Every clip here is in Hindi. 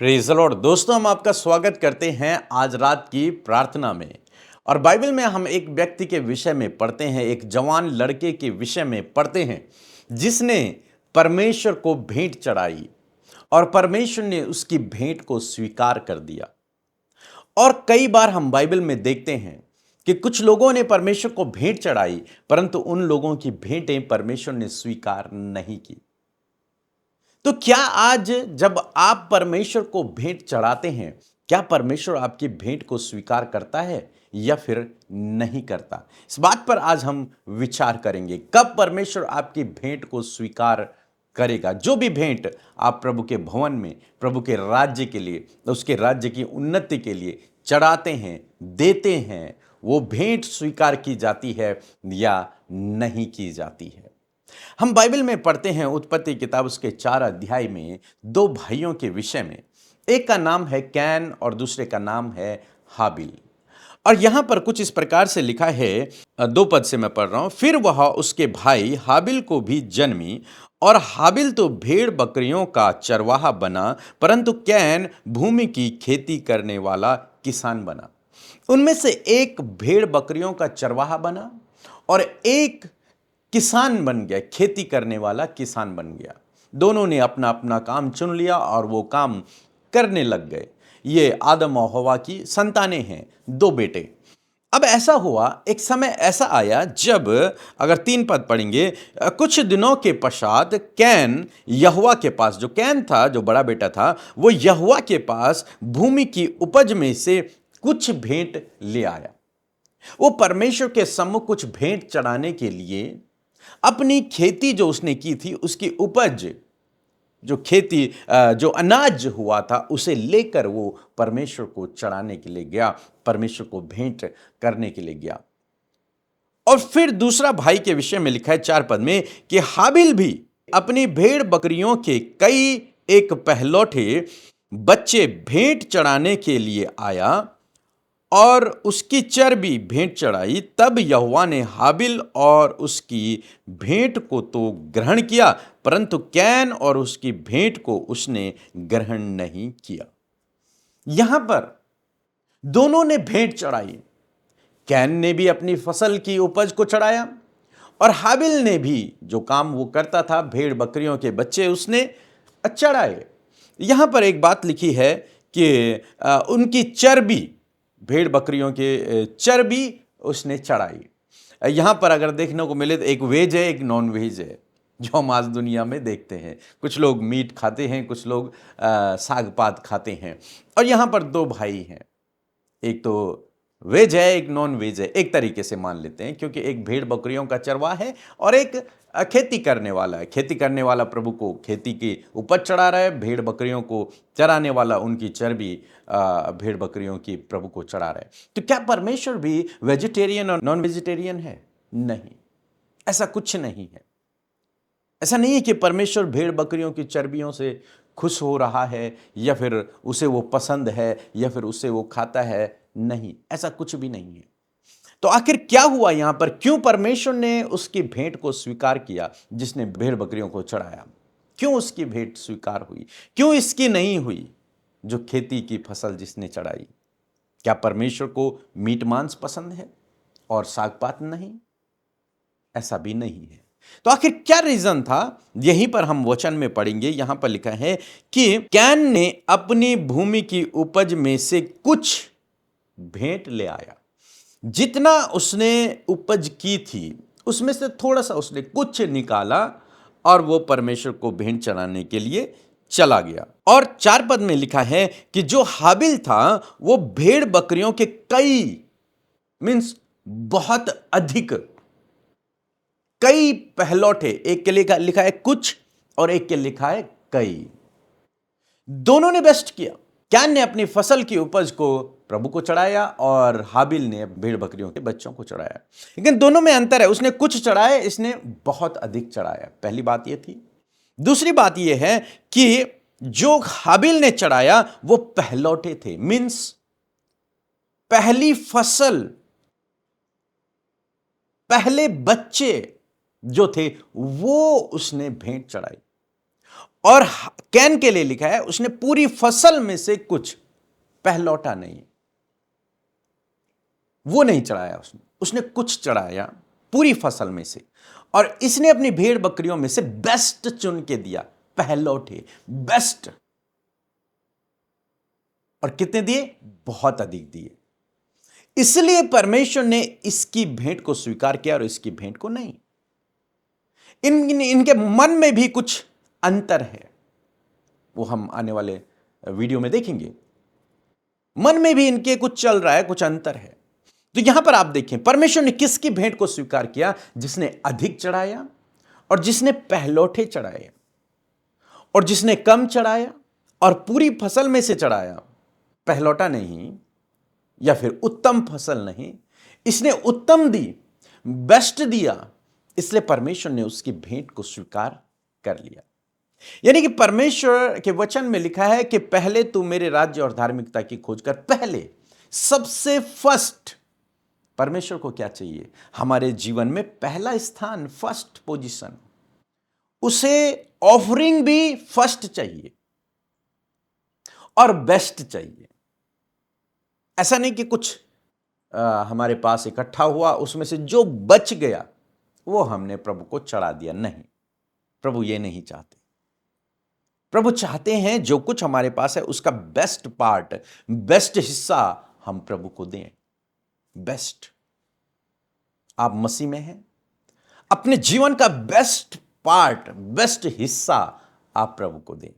Praise the Lord. दोस्तों, हम आपका स्वागत करते हैं आज रात की प्रार्थना में। और बाइबल में हम एक व्यक्ति के विषय में पढ़ते हैं, एक जवान लड़के के विषय में पढ़ते हैं जिसने परमेश्वर को भेंट चढ़ाई और परमेश्वर ने उसकी भेंट को स्वीकार कर दिया। और कई बार हम बाइबल में देखते हैं कि कुछ लोगों ने परमेश्वर को भेंट चढ़ाई, परंतु उन लोगों की भेंटें परमेश्वर ने स्वीकार नहीं की। तो क्या आज जब आप परमेश्वर को भेंट चढ़ाते हैं, क्या परमेश्वर आपकी भेंट को स्वीकार करता है या फिर नहीं करता? इस बात पर आज हम विचार करेंगे। कब परमेश्वर आपकी भेंट को स्वीकार करेगा? जो भी भेंट आप प्रभु के भवन में, प्रभु के राज्य के लिए, उसके राज्य की उन्नति के लिए चढ़ाते हैं, देते हैं, वो भेंट स्वीकार की जाती है या नहीं की जाती है? हम बाइबल में पढ़ते हैं उत्पत्ति किताब उसके 4 अध्याय में दो भाइयों के विषय में। एक का नाम है कैन और दूसरे का नाम है हाबिल। और यहां पर कुछ इस प्रकार से लिखा है, 2 पद से मैं पढ़ रहा हूं। फिर वह उसके भाई हाबिल को भी जन्मी, और हाबिल तो भेड़ बकरियों का चरवाहा बना, परंतु कैन भूमि की खेती करने वाला किसान बना। उनमें से एक भेड़ बकरियों का चरवाहा बना और एक किसान बन गया, खेती करने वाला किसान बन गया। दोनों ने अपना अपना काम चुन लिया और वो काम करने लग गए। ये आदम और हवा की संतानें हैं, 2 बेटे। अब ऐसा हुआ, एक समय ऐसा आया जब, अगर 3 पद पढ़ेंगे, कुछ दिनों के पश्चात कैन यहोवा के पास, जो कैन था, जो बड़ा बेटा था, वो यहोवा के पास भूमि की उपज में से कुछ भेंट ले आया। वो परमेश्वर के सम्मुख कुछ भेंट चढ़ाने के लिए अपनी खेती जो उसने की थी, उसकी उपज, जो खेती, जो अनाज हुआ था, उसे लेकर वो परमेश्वर को चढ़ाने के लिए गया, परमेश्वर को भेंट करने के लिए गया। और फिर दूसरा भाई के विषय में लिखा है 4 पद में कि हाबिल भी अपनी भेड़ बकरियों के कई एक पहलौठे बच्चे भेंट चढ़ाने के लिए आया और उसकी चर्बी भेंट चढ़ाई। तब यहोवा ने हाबिल और उसकी भेंट को तो ग्रहण किया, परंतु कैन और उसकी भेंट को उसने ग्रहण नहीं किया। यहां पर दोनों ने भेंट चढ़ाई। कैन ने भी अपनी फसल की उपज को चढ़ाया और हाबिल ने भी जो काम वो करता था, भेड़ बकरियों के बच्चे उसने चढ़ाए। यहां पर एक बात लिखी है कि उनकी चर्बी, भेड़ बकरियों के चर्बी उसने चढ़ाई। यहां पर अगर देखने को मिले तो एक वेज है, एक नॉन वेज है, जो हम आज दुनिया में देखते हैं। कुछ लोग मीट खाते हैं, कुछ लोग साग पात खाते हैं। और यहां पर 2 भाई हैं, एक तो वेज है, एक नॉन वेज है, एक तरीके से मान लेते हैं, क्योंकि एक भेड़ बकरियों का चरवाहा है और एक खेती करने वाला है। खेती करने वाला प्रभु को खेती की उपज चढ़ा रहा है, भेड़ बकरियों को चराने वाला उनकी चर्बी भेड़ बकरियों की प्रभु को चढ़ा रहा है। तो क्या परमेश्वर भी वेजिटेरियन और नॉन वेजिटेरियन है? नहीं, ऐसा कुछ नहीं है। ऐसा नहीं है कि परमेश्वर भेड़ बकरियों की चर्बियों से खुश हो रहा है या फिर उसे वो पसंद है या फिर उसे वो खाता है। नहीं, ऐसा कुछ भी नहीं है। तो आखिर क्या हुआ यहां पर? क्यों परमेश्वर ने उसकी भेंट को स्वीकार किया जिसने भेड़ बकरियों को चढ़ाया? क्यों उसकी भेंट स्वीकार हुई? क्यों इसकी नहीं हुई, जो खेती की फसल जिसने चढ़ाई? क्या परमेश्वर को मीट मांस पसंद है और साग पात नहीं? ऐसा भी नहीं है। तो आखिर क्या रीजन था? यहीं पर हम वचन में पढ़ेंगे। यहां पर लिखा है कि कैन ने अपनी भूमि की उपज में से कुछ भेंट ले आया। जितना उसने उपज की थी उसमें से थोड़ा सा उसने कुछ निकाला और वो परमेश्वर को भेंट चढ़ाने के लिए चला गया। और 4 पद में लिखा है कि जो हाबिल था वो भेड़ बकरियों के कई, मीन्स बहुत अधिक, कई पहलौठे, एक के लिए लिखा है कुछ और एक के लिखा है कई, दोनों ने बेस्ट किया। कैन ने अपनी फसल की उपज को प्रभु को चढ़ाया और हाबिल ने भेड़ बकरियों के बच्चों को चढ़ाया। लेकिन दोनों में अंतर है, उसने कुछ चढ़ाया, इसने बहुत अधिक चढ़ाया। पहली बात यह थी। दूसरी बात यह है कि जो हाबिल ने चढ़ाया वो पहलौठे थे, मीन्स पहली फसल, पहले बच्चे जो थे वो उसने भेंट चढ़ाई। और कैन के लिए लिखा है उसने पूरी फसल में से कुछ पहलौठा नहीं, वो नहीं चढ़ाया उसने कुछ चढ़ाया पूरी फसल में से, और इसने अपनी भेड़ बकरियों में से बेस्ट चुन के दिया, पहलौठे बेस्ट। और कितने दिए? बहुत अधिक दिए। इसलिए परमेश्वर ने इसकी भेंट को स्वीकार किया और इसकी भेंट को नहीं। इनके मन में भी कुछ अंतर है, वो हम आने वाले वीडियो में देखेंगे। मन में भी इनके कुछ चल रहा है, कुछ अंतर है। तो यहां पर आप देखें परमेश्वर ने किसकी भेंट को स्वीकार किया? जिसने अधिक चढ़ाया और जिसने पहलौठे चढ़ाए, और जिसने कम चढ़ाया और पूरी फसल में से चढ़ाया, पहलौठा नहीं या फिर उत्तम फसल नहीं, इसने उत्तम दी, बेस्ट दिया, इसलिए परमेश्वर ने उसकी भेंट को स्वीकार कर लिया। यानी कि परमेश्वर के वचन में लिखा है कि पहले तू मेरे राज्य और धार्मिकता की खोज कर। पहले, सबसे फर्स्ट परमेश्वर को क्या चाहिए? हमारे जीवन में पहला स्थान, फर्स्ट पोजीशन। उसे ऑफरिंग भी फर्स्ट चाहिए और बेस्ट चाहिए। ऐसा नहीं कि कुछ हमारे पास इकट्ठा हुआ, उसमें से जो बच गया वो हमने प्रभु को चढ़ा दिया। नहीं, प्रभु ये नहीं चाहते। प्रभु चाहते हैं जो कुछ हमारे पास है उसका बेस्ट पार्ट, बेस्ट हिस्सा हम प्रभु को दें। बेस्ट। आप मसीह में हैं, अपने जीवन का बेस्ट पार्ट, बेस्ट हिस्सा आप प्रभु को दें।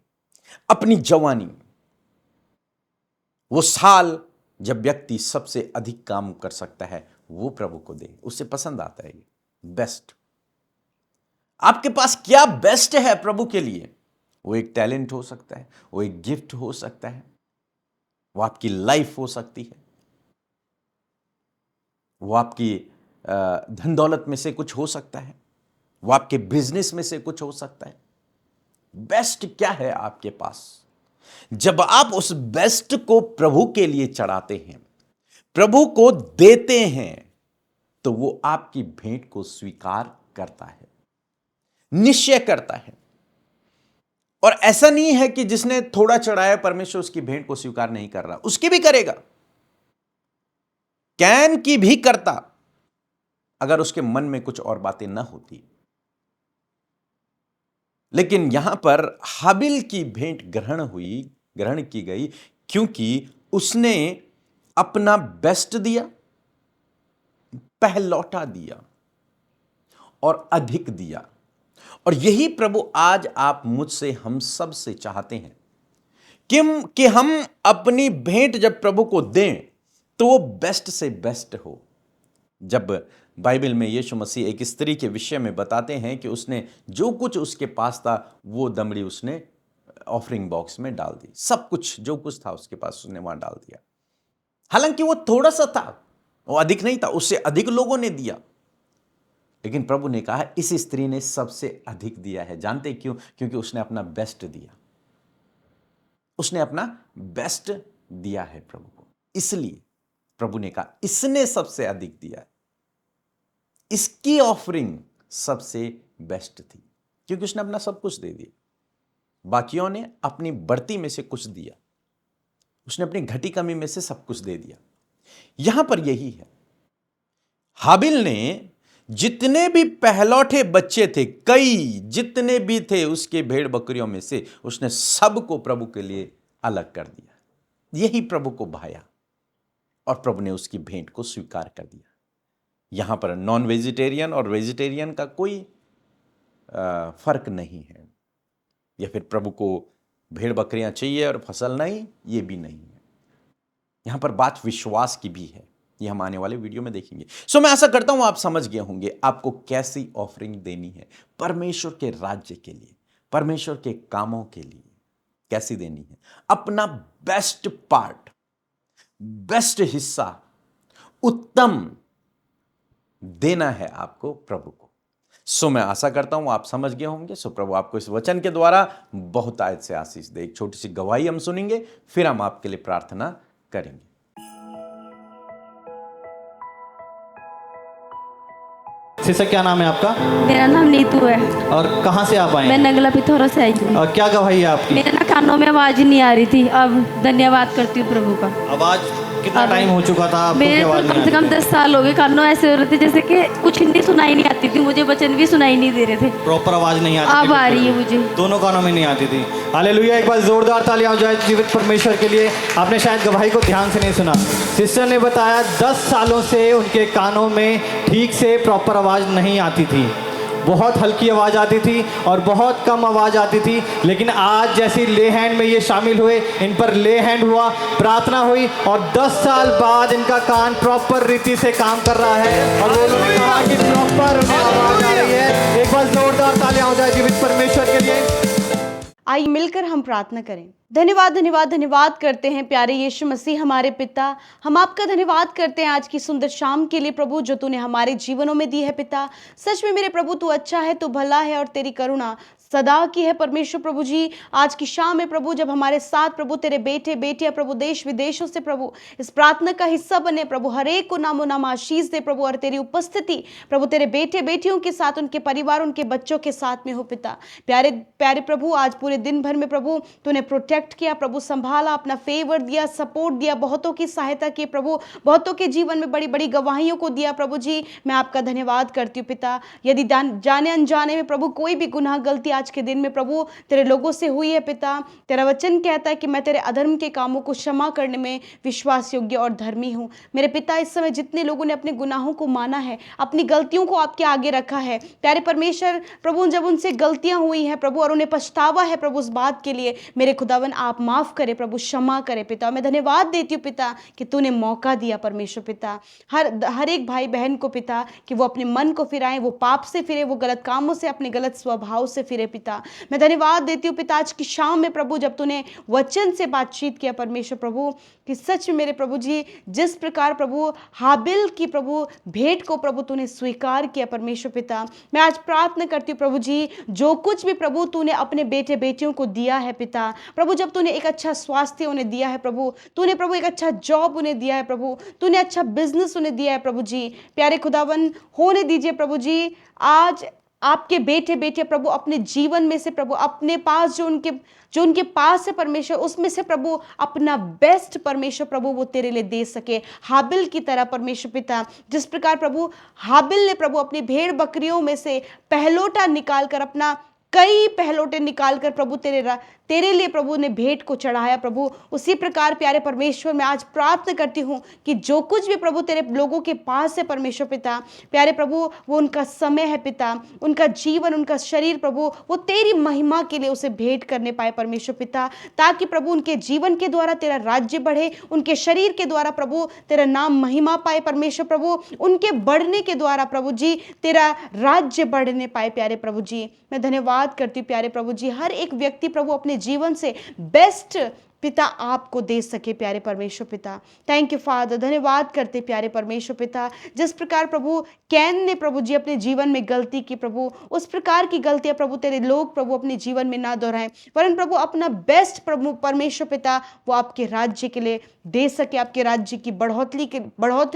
अपनी जवानी, वो साल जब व्यक्ति सबसे अधिक काम कर सकता है, वो प्रभु को दे। उसे पसंद आता है ये बेस्ट। आपके पास क्या बेस्ट है प्रभु के लिए? वो एक टैलेंट हो सकता है, वो एक गिफ्ट हो सकता है, वो आपकी लाइफ हो सकती है, वो आपकी धन दौलत में से कुछ हो सकता है, वो आपके बिजनेस में से कुछ हो सकता है। बेस्ट क्या है आपके पास? जब आप उस बेस्ट को प्रभु के लिए चढ़ाते हैं, प्रभु को देते हैं, तो वो आपकी भेंट को स्वीकार करता है, निश्चय करता है। और ऐसा नहीं है कि जिसने थोड़ा चढ़ाया परमेश्वर उसकी भेंट को स्वीकार नहीं कर रहा, उसकी भी करेगा, कैन की भी करता, अगर उसके मन में कुछ और बातें ना होती। लेकिन यहां पर हाबिल की भेंट ग्रहण की गई, क्योंकि उसने अपना बेस्ट दिया, पहलौठा दिया और अधिक दिया। और यही प्रभु आज आप मुझसे, हम सब से चाहते हैं कि हम अपनी भेंट जब प्रभु को दें तो वो बेस्ट से बेस्ट हो। जब बाइबल में यीशु मसीह एक स्त्री के विषय में बताते हैं कि उसने जो कुछ उसके पास था वो दमड़ी उसने ऑफरिंग बॉक्स में डाल दी, सब कुछ जो कुछ था उसके पास उसने वहां डाल दिया। हालांकि वो थोड़ा सा था, वो अधिक नहीं था, उससे अधिक लोगों ने दिया। लेकिन प्रभु ने कहा इस स्त्री ने सबसे अधिक दिया है। जानते क्यों? क्योंकि उसने अपना बेस्ट दिया, उसने अपना बेस्ट दिया है प्रभु को। इसलिए प्रभु ने कहा इसने सबसे अधिक दिया है, इसकी ऑफरिंग सबसे बेस्ट थी, क्योंकि उसने अपना सब कुछ दे दिया। बाकियों ने अपनी बढ़ती में से कुछ दिया, उसने अपनी घटी कमी में से सब कुछ दे दिया। यहां पर यही है, हाबिल ने जितने भी पहलौठे बच्चे थे, कई जितने भी थे उसके भेड़ बकरियों में से, उसने सबको प्रभु के लिए अलग कर दिया। यही प्रभु को भाया और प्रभु ने उसकी भेंट को स्वीकार कर दिया। यहां पर नॉन वेजिटेरियन और वेजिटेरियन का कोई फर्क नहीं है, या फिर प्रभु को भेड़ बकरियां चाहिए और फसल नहीं, ये भी नहीं है। यहां पर बात विश्वास की भी है, ये हम आने वाले वीडियो में देखेंगे। सो मैं आशा करता हूं आप समझ गए होंगे आपको कैसी ऑफरिंग देनी है परमेश्वर के राज्य के लिए, परमेश्वर के कामों के लिए कैसी देनी है। अपना बेस्ट पार्ट, बेस्ट हिस्सा, उत्तम देना है आपको प्रभु को। सो मैं आशा करता हूं आप समझ गए होंगे। सो प्रभु आपको इस वचन के द्वारा बहुत आयत से आशीष दे। एक छोटी सी गवाही हम सुनेंगे, फिर हम आपके लिए प्रार्थना करेंगे। सिस्टर क्या नाम है आपका मेरा नाम नीतू है। और कहाँ से आप आए मैं हैं? नगला पिथौरा से आई हूँ। और क्या गवाही है आपकी? मेरे ना कानों में आवाज नहीं आ रही थी, अब धन्यवाद करती हूँ प्रभु का। आवाज कितना अब टाइम हो चुका था आपको मेरे की तो आवाज कम नहीं से आ कम रही? 10 साल हो गए, कानों ऐसे हो रहे थे जैसे कि कुछ हिंदी सुनाई नहीं आती थी, मुझे वचन भी सुनाई नहीं दे रहे थे। प्रॉपर आवाज नहीं आती अब थी आ बिल्कुल रही है भी। मुझे। दोनों कानों में नहीं आती थी। हालेलुया, एक बार जोरदार तालियां हो जाए जीवित परमेश्वर के लिए। आपने शायद गवाही को ध्यान से नहीं सुना। सिस्टर ने बताया 10 सालों से उनके कानों में ठीक से प्रॉपर आवाज नहीं आती थी, बहुत हल्की आवाज़ आती थी और बहुत कम आवाज़ आती थी। लेकिन आज जैसे ले हैंड में ये शामिल हुए, इन पर ले हैंड हुआ, प्रार्थना हुई और 10 साल बाद इनका कान प्रॉपर रीति से काम कर रहा है और वो लोगों ने कहा कि प्रॉपर आवाज़ आ रही है। एक बार जोरदार तालियां हो जाए जीवित परमेश्वर के लिए। आइए मिलकर हम प्रार्थना करें। धन्यवाद धन्यवाद धन्यवाद करते हैं प्यारे यीशु मसीह हमारे पिता, हम आपका धन्यवाद करते हैं आज की सुंदर शाम के लिए प्रभु जो तूने हमारे जीवनों में दी है पिता। सच में मेरे प्रभु तू अच्छा है, तू भला है और तेरी करुणा सदा की है परमेश्वर प्रभु जी। आज की शाम में प्रभु जब हमारे साथ प्रभु तेरे बेटे बेटियां प्रभु देश विदेशों से प्रभु इस प्रार्थना का हिस्सा बने प्रभु, हर एक को नामो नाम आशीष दे प्रभु, और तेरी उपस्थिति प्रभु तेरे बेटे बेटियों के साथ, उनके परिवार, उनके बच्चों के साथ में हो पिता। प्यारे प्यारे प्रभु आज पूरे दिन भर में प्रभु तूने प्रोटेक्ट किया प्रभु, संभाला, अपना फेवर दिया, सपोर्ट दिया, बहुतों की सहायता की प्रभु, बहुतों के जीवन में बड़ी बड़ी गवाहियों को दिया प्रभु जी। मैं आपका धन्यवाद करती हूँ पिता। यदि जाने अनजाने में प्रभु कोई भी गुनाह गलती आज के दिन में प्रभु तेरे लोगों से हुई है पिता, तेरा वचन कहता है कि मैं तेरे अधर्म के कामों को क्षमा करने में विश्वास योग्य और धर्मी हूँ। मेरे पिता इस समय जितने लोगों ने अपने गुनाहों को माना है, अपनी गलतियों को आपके आगे रखा है प्यारे परमेश्वर प्रभु, जब उनसे गलतियां हुई हैं प्रभु और उन्हें पछतावा है प्रभु उस बात के लिए, मेरे खुदावन आप माफ करे प्रभु, क्षमा करे पिता। मैं धन्यवाद देती हूँ पिता कि तूने मौका दिया परमेश्वर पिता हर एक भाई बहन को पिता कि वो अपने मन को फिराएं, वो पाप से फिरे, वो गलत कामों से, अपने गलत स्वभाव से फिरे पिता। मैं धन्यवाद देती हूँ पिता आज की शाम में प्रभु जब तूने वचन से बातचीत किया परमेश्वर प्रभु कि सच में मेरे प्रभु जी जिस प्रकार प्रभु हाबिल की प्रभु भेंट को प्रभु तूने स्वीकार किया परमेश्वर पिता, मैं आज प्रार्थना करती हूँ प्रभु जी जो कुछ भी प्रभु तूने अपने बेटे बेटियों को दिया है पिता प्रभु, जब तूने एक अच्छा स्वास्थ्य उन्हें दिया है प्रभु, तूने प्रभु एक अच्छा जॉब उन्हें दिया है प्रभु, तूने अच्छा बिजनेस उन्हें दिया है प्रभु जी, प्यारे खुदावन होने दीजिए प्रभु जी आज आपके बेटे बेटे प्रभु अपने जीवन में से प्रभु अपने पास जो उनके पास है परमेश्वर उसमें से प्रभु अपना बेस्ट परमेश्वर प्रभु वो तेरे लिए दे सके, हाबिल की तरह परमेश्वर पिता। जिस प्रकार प्रभु हाबिल ने प्रभु अपनी भेड़ बकरियों में से पहलोटा निकाल कर, अपना कई पहलोटे निकाल कर प्रभु तेरे लिए प्रभु ने भेंट को चढ़ाया प्रभु, उसी प्रकार प्यारे परमेश्वर मैं आज प्रार्थना करती हूँ कि जो कुछ भी प्रभु तेरे लोगों के पास है परमेश्वर पिता, प्यारे प्रभु वो उनका समय है पिता, उनका जीवन, उनका शरीर प्रभु वो तेरी महिमा के लिए उसे भेंट करने पाए परमेश्वर पिता, ताकि प्रभु उनके जीवन के द्वारा तेरा राज्य बढ़े, उनके शरीर के द्वारा प्रभु तेरा नाम महिमा पाए परमेश्वर प्रभु, उनके बढ़ने के द्वारा प्रभु जी तेरा राज्य बढ़ने पाए प्यारे प्रभु जी। मैं धन्यवाद करती हूँ प्यारे प्रभु जी हर एक व्यक्ति प्रभु अपने जीवन से बेस्ट पिता आपको दे सके प्यारे परमेश्वर पिता। थैंक यू फादर, धन्यवाद करते प्यारे परमेश्वर पिता। जिस प्रकार प्रभु कैन ने प्रभु जी अपने जीवन में गलती की प्रभु, उस प्रकार की गलतियां प्रभु तेरे लोग प्रभु अपने जीवन में ना दोहराएं, वरन प्रभु अपना बेस्ट प्रभु परमेश्वर पिता वो आपके राज्य के लिए दे सके, आपके राज्य की बढ़ोतरी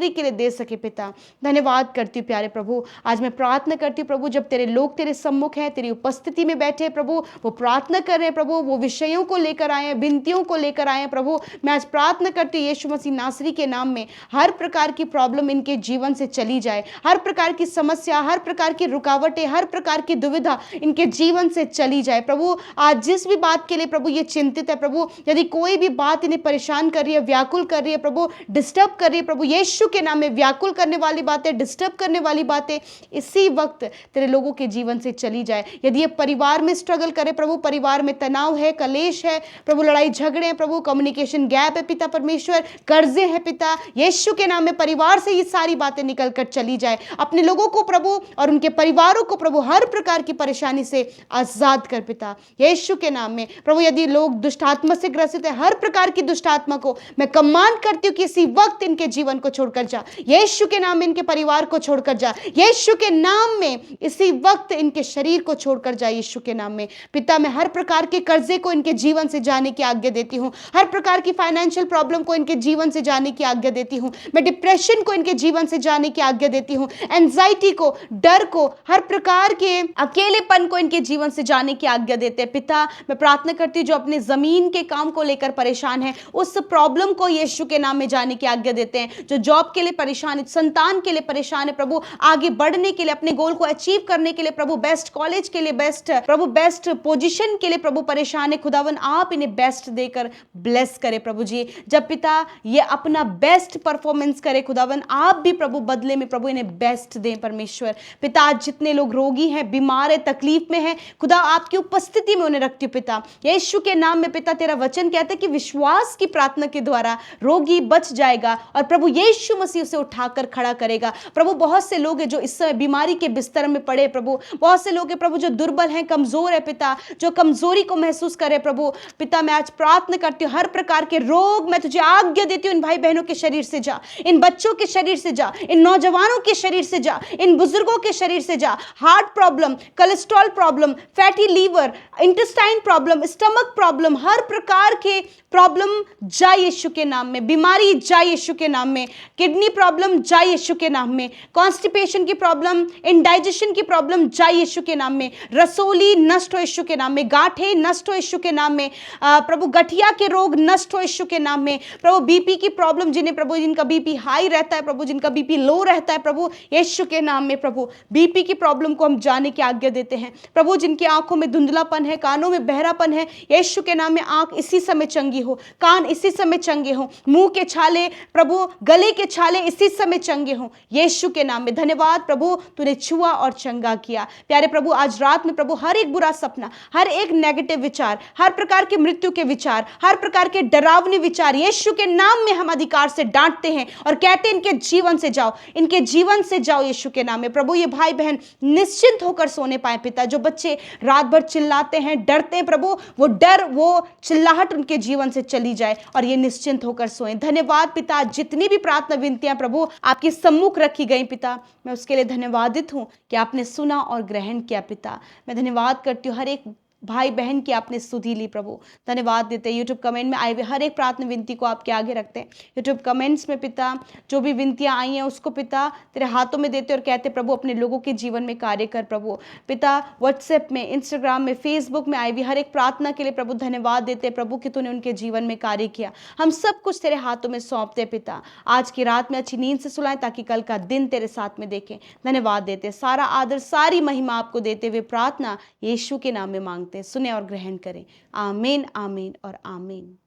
के लिए दे सके पिता। धन्यवाद करती हूँ प्यारे प्रभु। आज मैं प्रार्थना करती हूँ प्रभु जब तेरे लोग तेरे सम्मुख हैं, तेरी उपस्थिति में बैठे प्रभु, वो प्रार्थना कर रहे हैं प्रभु, वो विषयों को लेकर आए हैं, विनतियों को लेकर आए हैं प्रभु, मैं आज प्रार्थना करती हूँ यीशु मसीह नासरी के नाम में हर प्रकार की प्रॉब्लम इनके जीवन से चली जाए, हर प्रकार की समस्या, हर प्रकार की रुकावटें, हर प्रकार की दुविधा इनके जीवन से चली जाए प्रभु। आज जिस भी बात के लिए प्रभु ये चिंतित है प्रभु, यदि कोई भी बात इन्हें परेशान कर रही है, व्याकुल कर रही है प्रभु, डिस्टर्ब कर रही है प्रभु, यीशु के नाम में व्याकुल करने वाली बातें, डिस्टर्ब करने वाली बातें इसी वक्त तेरे लोगों के जीवन से चली जाए। यदि ये परिवार में स्ट्रगल करे प्रभु, परिवार में तनाव है, कलेश है प्रभु, लड़ाई झगड़े हैं प्रभु, कम्युनिकेशन गैप है पिता परमेश्वर, कर्जे हैं पिता, यीशु के नाम में परिवार से ये सारी बातें निकल कर चली जाए। अपने लोगों को प्रभु और उनके परिवारों को प्रभु हर प्रकार की परेशानी से आजाद कर पिता यीशु के नाम में प्रभु। यदि लोग दुष्ट आत्मा से ग्रसित है, हर प्रकार की दुष्ट आत्मा को मैं कमांड करती हूँ कि इसी वक्त इनके जीवन को छोड़कर जा, यीशु के नाम में इनके परिवार को छोड़कर जा, यीशु के नाम में इसी वक्त इनके शरीर को छोड़कर जा, यीशु के नाम में पिता। मैं हर प्रकार के कर्जे को इनके जीवन से जाने की आज्ञा देती देती हूँ। हर प्रकार की फाइनेंशियल प्रॉब्लम को इनके जीवन से जाने की आज्ञा देती हूँ। मैं डिप्रेशन को इनके जीवन से जाने की आज्ञा देती हूँ। एंजाइटी को, डर को, हर प्रकार के अकेलेपन को इनके जीवन से जाने की आज्ञा देते हैं। पिता, मैं प्रार्थना करती हूँ जो अपने जमीन के काम को लेकर परेशान है, उस प्रॉब्लम को यीशु के नाम में जाने की आज्ञा देते हैं। जो जॉब के लिए परेशान है, संतान के लिए परेशान है, प्रभु आगे बढ़ने के लिए, अपने गोल को अचीव करने के लिए, प्रभु बेस्ट कॉलेज के लिए, बेस्ट पोजीशन के लिए प्रभु परेशान है, खुदावन आप इन्हें बेस्ट देकर ब्लेस करे प्रभु जी। जब पिता ये अपना बेस्ट परफॉर्मेंस करे, खुदावन आप भी प्रभु बदले में प्रभु इन्हें बेस्ट दें परमेश्वर। पिता, आज जितने लोग रोगी हैं, बीमार है, तकलीफ में है, खुदा आपकी उपस्थिति में उन्हें रखती हूँ पिता, यीशु के नाम में। पिता, तेरा वचन कहता है कि विश्वास की प्रार्थना के द्वारा रोगी बच जाएगा और प्रभु यीशु मसीह उसे उठाकर खड़ा करेगा। प्रभु बहुत से लोग हैं जो इस समय बीमारी के बिस्तर में पड़े, प्रभु बहुत से लोग हैं प्रभु जो दुर्बल हैं, कमजोर है पिता, जो कमजोरी को महसूस करे प्रभु। पिता, मैं आज प्रार्थना करती हूँ हर प्रकार के रोग मैं तुझे आज्ञा देती हूँ इन भाई बहनों के शरीर से जा, इन बच्चों के शरीर से जा, इन नौजवानों के शरीर से जा, इन बुजुर्गों के शरीर से जा। Heart problem, cholesterol problem, fatty liver, intestine problem, stomach problem, हर प्रकार के प्रॉब्लम जा यीशु के नाम में। बीमारी जा यीशु के नाम में। किडनी प्रॉब्लम जा यीशु के नाम में। कॉन्स्टिपेशन की प्रॉब्लम, इंडाइजेशन की प्रॉब्लम जा यीशु के नाम में। रसोली नष्ट हो यीशु के नाम में। गांठें नष्ट हो यीशु के नाम में। प्रभु गठिया के रोग नष्ट हो यीशु के नाम में। प्रभु बीपी की प्रॉब्लम, जिन्हें प्रभु जिनका बीपी हाई रहता है, प्रभु जिनका बीपी लो रहता है, प्रभु यीशु के नाम में प्रभु बीपी की प्रॉब्लम को हम जाने की आज्ञा देते हैं। प्रभु जिनकी आंखों में धुंधलापन है, कानों में बहरापन है, यीशु के नाम में आंख इसी समय चंगी हो, कान इसी समय चंगे हो, मुंह के छाले, प्रभु गले के छाले इसी समय चंगे हो, यीशु के नाम में। धन्यवाद प्रभु, तूने छुआ और चंगा किया। प्यारे प्रभु, आज रात में प्रभु हर एक बुरा सपना, हर एक नेगेटिव विचार, हर प्रकार के मृत्यु के विचार, हर प्रकार के डरावने विचार यीशु के नाम में हम अधिकार से डांटते हैं और कहते हैं इनके जीवन से जाओ, इनके जीवन से जाओ यीशु के नाम में। प्रभु ये भाई बहन निश्चिंत होकर सोने पाए पिता। जो बच्चे रात भर चिल्लाते हैं, डरते हैं, प्रभु वो डर, वो चिल्लाहट उनके जीवन से चली जाए और ये निश्चिंत होकर सोएं। धन्यवाद पिता, जितनी भी प्रार्थना विनतियां प्रभु आपके सम्मुख रखी गई पिता, मैं उसके लिए धन्यवादित हूं कि आपने सुना और ग्रहण किया पिता। मैं धन्यवाद करती हूँ हर एक भाई बहन की आपने स्तुति ली प्रभु। धन्यवाद देते हैं। यूट्यूब कमेंट में आए हुए हर एक प्रार्थना विनती को आपके आगे रखते हैं। यूट्यूब कमेंट्स में पिता जो भी विनतियां आई हैं उसको पिता तेरे हाथों में देते और कहते प्रभु अपने लोगों के जीवन में कार्य कर प्रभु। पिता व्हाट्सएप में, इंस्टाग्राम में, फेसबुक में आई हुई हर एक प्रार्थना के लिए प्रभु धन्यवाद देते प्रभु कि तूने उनके जीवन में कार्य किया। हम सब कुछ तेरे हाथों में सौंपते पिता। आज की रात में अच्छी नींद से सुलाएं ताकि कल का दिन तेरे साथ में देखें। धन्यवाद देते, सारा आदर सारी महिमा आपको देते हुए प्रार्थना यीशु के नाम में मांगते, सुने और ग्रहण करें। आमीन, आमीन और आमीन।